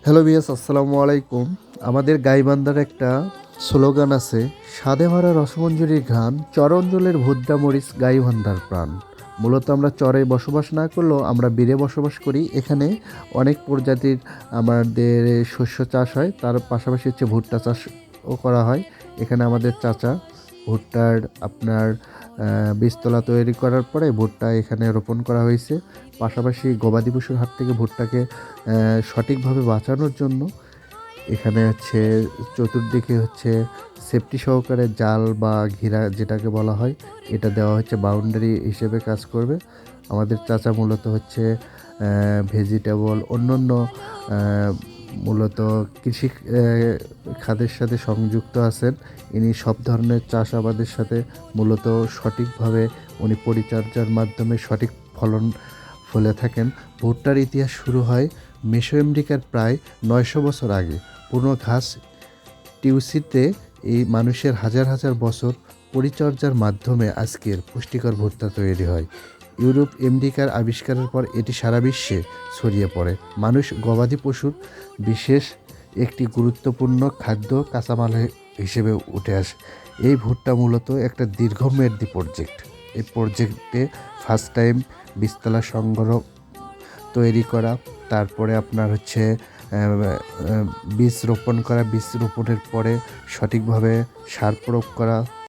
Hello ভিয়াস, আসসালামু আলাইকুম। আমাদের গাইবান্ধার একটা স্লোগান আছে, স্বাদে ভরা রসমঞ্জরির ঘ্রাণ, চর অঞ্চলের ভুদ্রা মরিচ গাইবান্ধার প্রাণ। মূলত আমরা চরে বসবাস না করলেও আমরা বিরে বসবাস করি। এখানে অনেক প্রজাতির আমাদের শস্য চাষ হয়, তার পাশাপাশি হচ্ছে ভুট্টা চাষও করা হয়। এখানে আমাদের চাচা ভুট্টার আপনার বীজতলা তৈরি করার পরে ভুট্টা এখানে রোপণ করা হয়েছে। পাশাপাশি গবাদি পশুর হাত থেকে ভুট্টাকে সঠিকভাবে বাঁচানোর জন্য এখানে হচ্ছে চতুর্দিকে হচ্ছে সেফটি সহকারে জাল বা ঘেরা যেটাকে বলা হয়, এটা দেওয়া হচ্ছে, বাউন্ডারি হিসেবে কাজ করবে। আমাদের চাচা মূলত হচ্ছে ভেজিটেবল অন্যান্য মূলত কৃষি খাতের সাথে সংযুক্ত আছেন। ইনি সব ধরনের চাষাবাদের সাথে মূলত সঠিকভাবে উনি পরিচর্যার মাধ্যমে সঠিক ফলন ফলে থাকেন। ভুট্টার ইতিহাস শুরু হয় মেসো আমেরিকার প্রায় 900 বছর আগে। পুরনো ঘাস টিউসিতে এই মানুষের হাজার হাজার বছর পরিচর্যার মাধ্যমে আজকের পুষ্টিকর ভুট্টা তৈরি হয়। ইউরোপ আমেরিকার আবিষ্কারের পর এটি সারা বিশ্বে ছড়িয়ে পড়ে। মানুষ গবাদি পশুর বিশেষ একটি গুরুত্বপূর্ণ খাদ্য কাঁচামাল হিসেবে উঠে আসে। এই ভুট্টা মূলত একটা দীর্ঘমেয়াদী প্রজেক্ট। এই প্রজেক্টে ফার্স্ট টাইম বীজতলা সংগ্রহ তৈরি করা, তারপরে আপনার হচ্ছে বীজ রোপণ করা, বীজ রোপণের পরে সঠিকভাবে সার প্রয়োগ করা,